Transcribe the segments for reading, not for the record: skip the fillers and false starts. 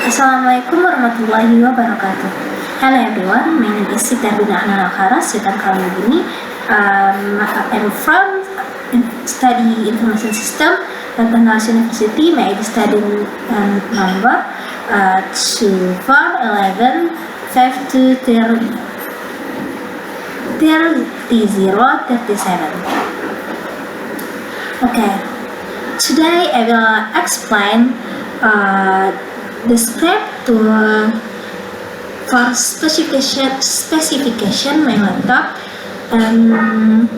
Assalamualaikum warahmatullahi wabarakatuh. Hello everyone, my name is SITI CHAROZ. Kali ini I'm from study information system at AKHNA University. My studying number 2411523037. Okay, today I will explain the script for specification my laptop and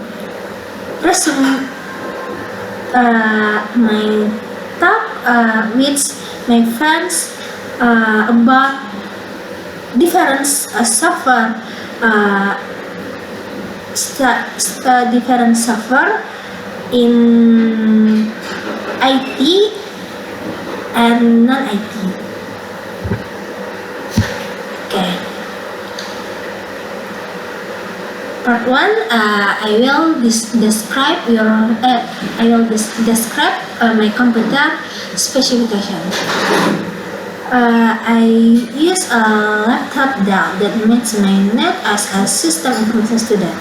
resume my talk with my friends about different software in IT and non-IT. Okay. Part 1, I will describe my computer specification. I use a laptop Dell that meets my need as a system information student.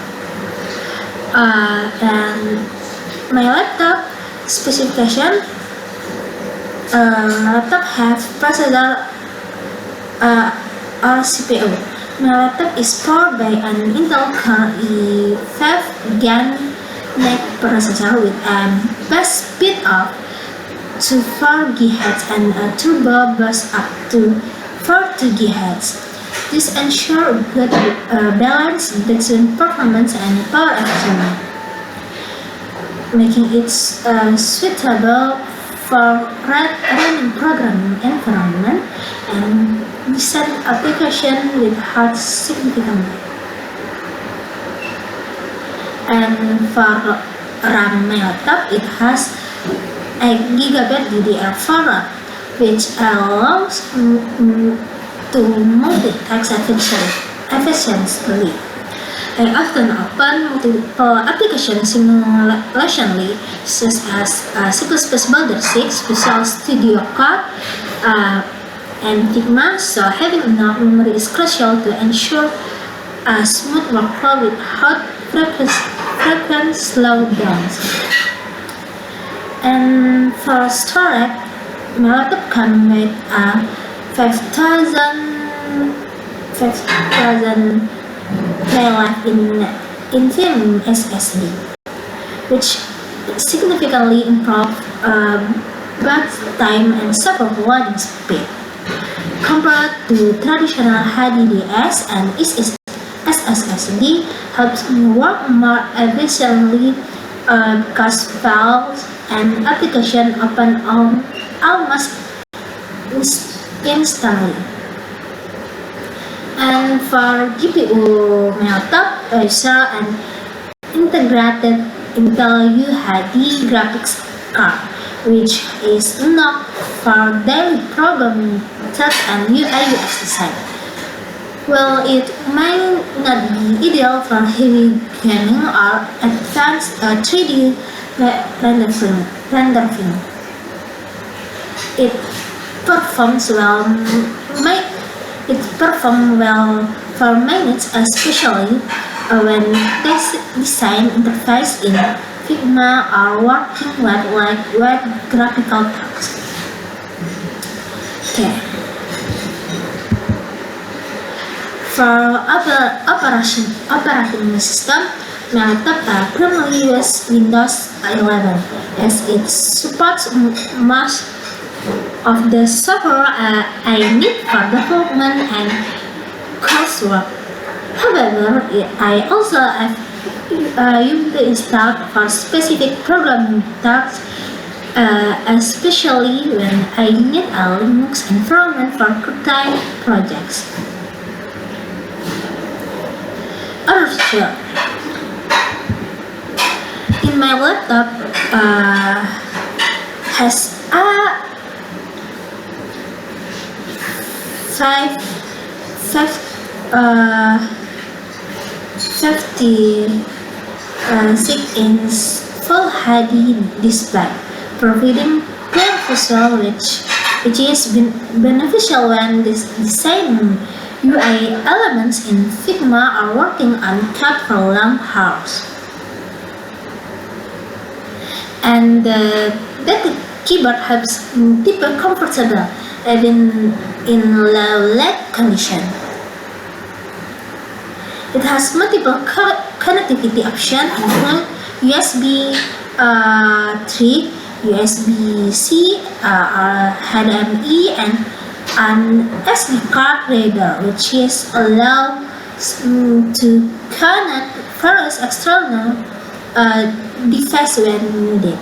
And my laptop specification. My laptop has processor or CPU. My laptop is powered by an Intel Core i5 Gen NEC processor with a bus speed of 24 GHz and a turbo bus up to 40 GHz. This ensures good balance between performance and power efficiency, making it suitable for running programming environment and decent application with hard significantly. And for RAM, my laptop, it has a GB DDR4 RAM, which allows to multitask efficiently. I often open multiple applications simultaneously, such as C++ Boulder 6, Visual Studio Code, and Figma, so having enough memory is crucial to ensure a smooth workflow without frequent slowdowns. And for storage, my laptop comes with a 5000 megabyte in SSD, which significantly improves boot time and software loading speed compared to traditional HDDs, and SSD helps me work more efficiently because files and applications open almost instantly. And for GPU, my laptop uses an integrated Intel UHD graphics card, which is enough for daily programming tasks and UI/UX design. While it might not be ideal for heavy gaming or advanced 3D rendering, it performs well for my needs, especially when design interface in Figma or working with web graphical tasks. Okay. For operating system, my laptop primarily uses Windows 11 as it supports most of the software I need for development and coursework. However, I also have Ubuntu installed for specific programming tasks, especially when I need a Linux environment for current projects. Overview. In my laptop has a 56-inch Full HD display, providing clear visual which which is beneficial when designing UI elements in Figma or working on CAD for long hours. And that keyboard helps type comfortable even in low light condition. It has multiple connectivity options including USB 3, USB-C, HDMI, and an SD card reader, which is allowed to connect various external devices when needed.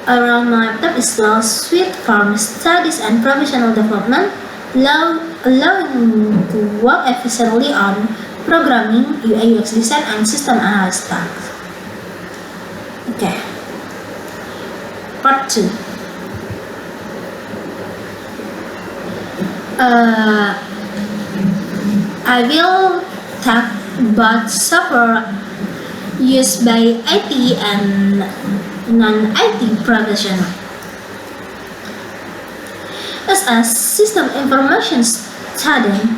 Around my laptop is a suite for studies and professional development, allowing me to work efficiently on programming, UI UX design, and system analysis tasks. Okay. Part 2. I will talk about software used by IT and non-IT professional. As a system information student,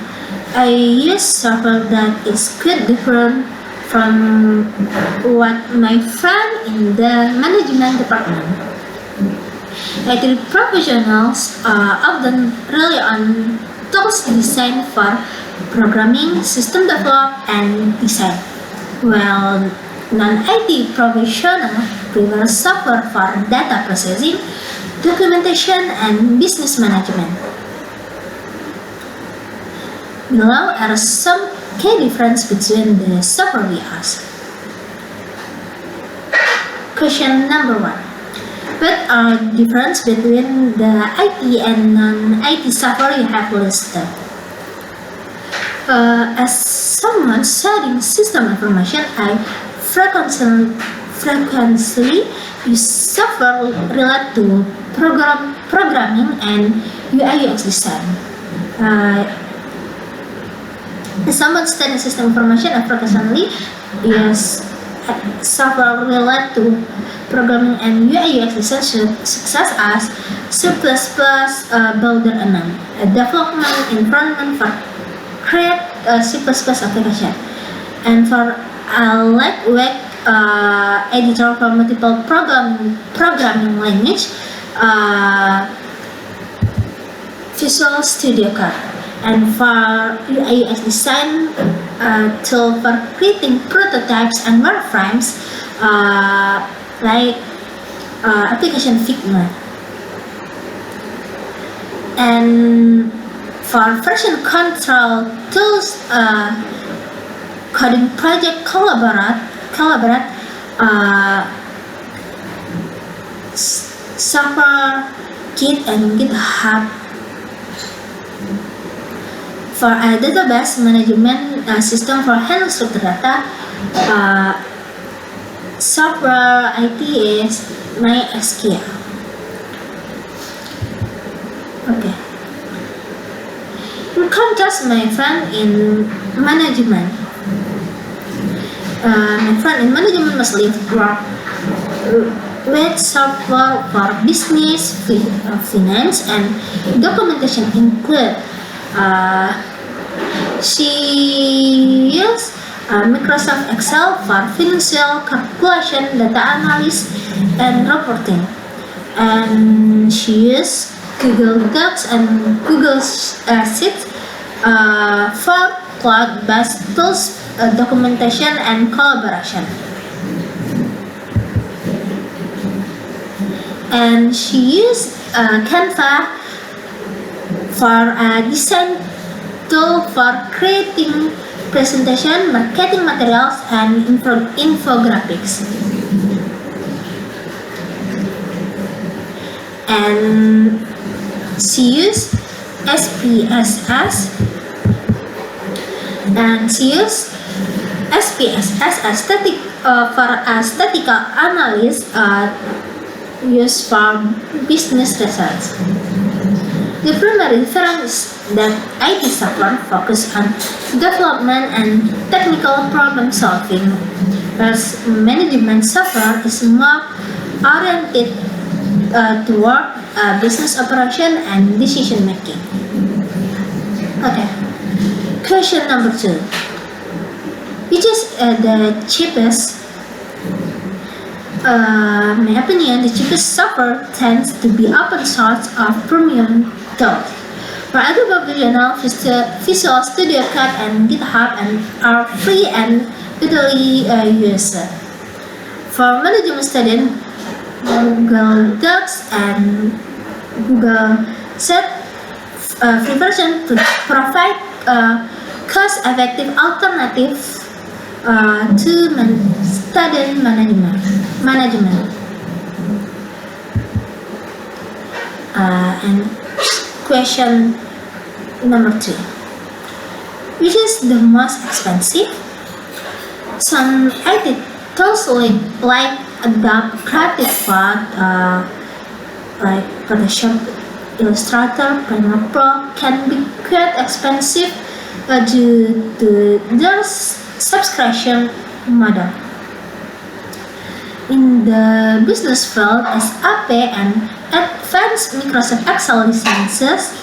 I use software that is quite different from what my friend in the management department. IT professionals often rely on tools designed for programming, system development, and design, while non-IT professionals prefer software for data processing, documentation, and business management. Below are some key differences between the software we use. Question number 1. What are the differences between the IT and non-IT software you have listed? As someone studying system information, I frequently use software related to programming and UI UX design. As someone studying system information, I frequently use software related to programming and UI UX design such as C++, Builder, and a development environment for create C++ application, and for a lightweight editor for multiple programming language, Visual Studio Code, and for UI UX design tool for creating prototypes and wireframes, like application Figma. And for version control tools, coding project Collaborate, software Git and GitHub. For a database management system for handling structured data, software IT is MySQL. Okay. In contrast, my friend in management mostly work with software for business, finance, and documentation include. She uses Microsoft Excel for financial calculation, data analysis, and reporting. And she uses Google Docs and Google Sheets for cloud-based tools, documentation, and collaboration. And she uses Canva for a design tool for creating presentation, marketing materials, and infographics. And she uses SPSS, as for a statistical analysis used for business research. The primary difference is that IT software focuses on development and technical problem solving, Whereas management software is more oriented toward business operation and decision making. Okay. Question number 2. Which is the cheapest? My opinion, the cheapest software tends to be open source or premium tools. For other professional, Visual Studio Code and GitHub are free and readily used. For management students, Google Docs and Google Set free version provide cost-effective alternative to student management. And question number 3. Which is the most expensive? Some IT tools like Adobe Creative Cloud, like Photoshop, Illustrator, Premiere Pro can be quite expensive due to their subscription model. In the business field, SAP and advanced Microsoft Excel licenses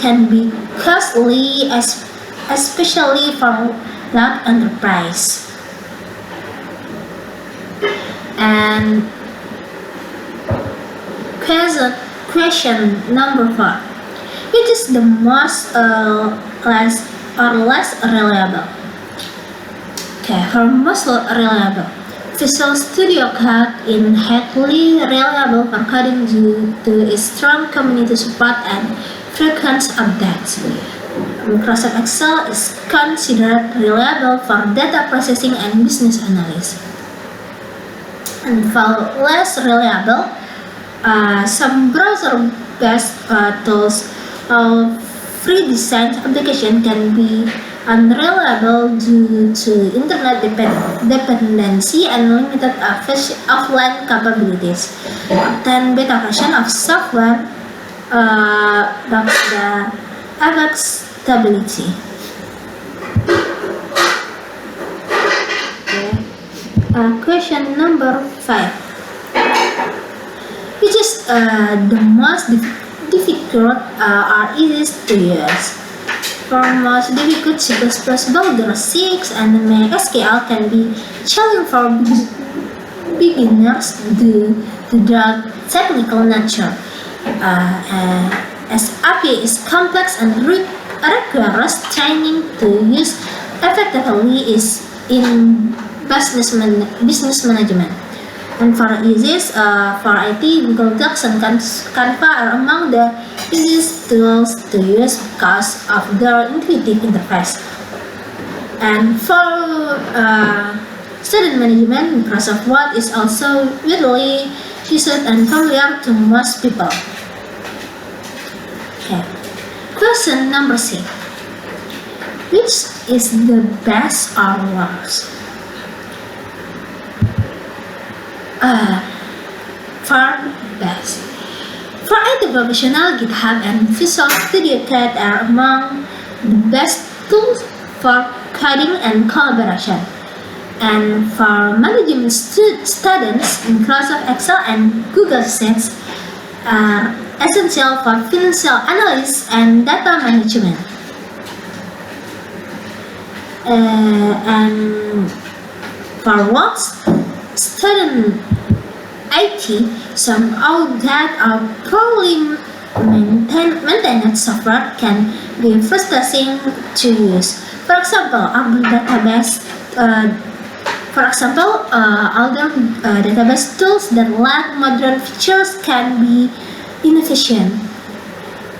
can be costly, especially for large enterprise. And question number 4. Which is the most less reliable? Okay, for most reliable, Visual Studio Code is highly reliable for coding due to its strong community support and frequent updates. Microsoft Excel is considered reliable for data processing and business analysis. And for less reliable, some browser-based tools or free design application can be unreliable due to internet dependency and limited offline capabilities. Then beta version of software lacks the average stability. Question number 5. Which is the most difficult or easiest to use? For most difficult, C++, Boulder 6, and MySQL can be challenging for beginners due to their technical nature. As API is complex and requires training to use effectively in business management. And for easiest, for IT, Google Docs and Canva are among the easiest tools to use because of their intuitive interface. And for student management, Microsoft Word is also widely used and familiar to most people. Okay. Question number 6. Which is the best or worst? For best. For IT professional, GitHub and Visual Studio Code are among the best tools for coding and collaboration. And for management students, Microsoft Excel and Google Sheets are essential for financial analysis and data management. And for works, student IT, some outdated or poorly maintained software can be frustrating to use. For example, older database tools that lack modern features can be inefficient.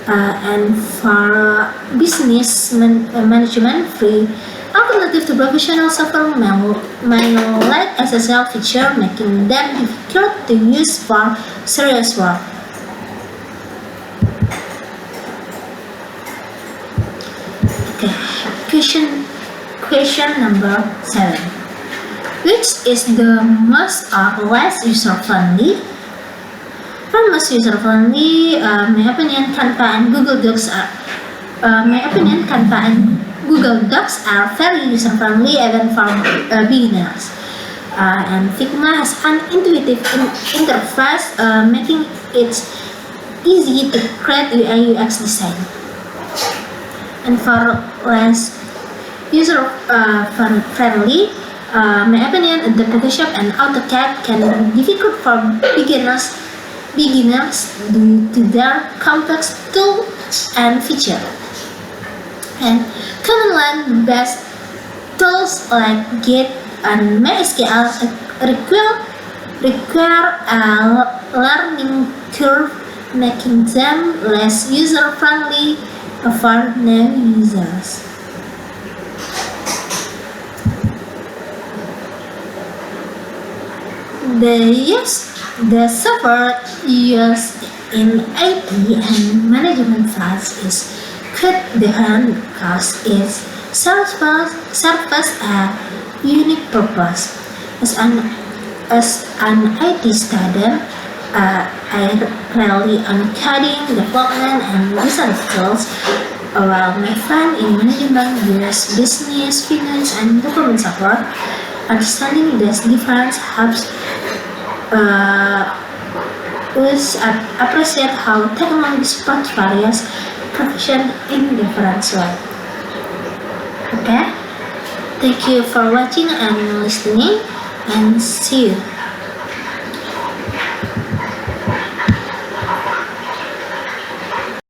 And for business management, free alternative to professional software may lack SSL feature, making them difficult to use for serious work. Okay, question number 7. Which is the most or less user-friendly? For most user-friendly, my opinion, Canva and Google Docs are. My opinion, Canva and Google Docs are very user-friendly even for beginners. And Figma has an intuitive interface, making it easy to create UI UX design. And for less user-friendly, my opinion, the Photoshop and AutoCAD can be difficult for beginners due to their complex tools and features. And common land-based tools like Git and MySQL require a learning curve, making them less user-friendly for new users. The software used in IT and management files is quite different because it serves a unique purpose. As an IT student, I rely on coding, development, and design skills, while my friend in management uses business, finance, and document software. Understanding this difference helps us appreciate how technology supports various professions in different ways. Okay? Thank you for watching and listening, and see you.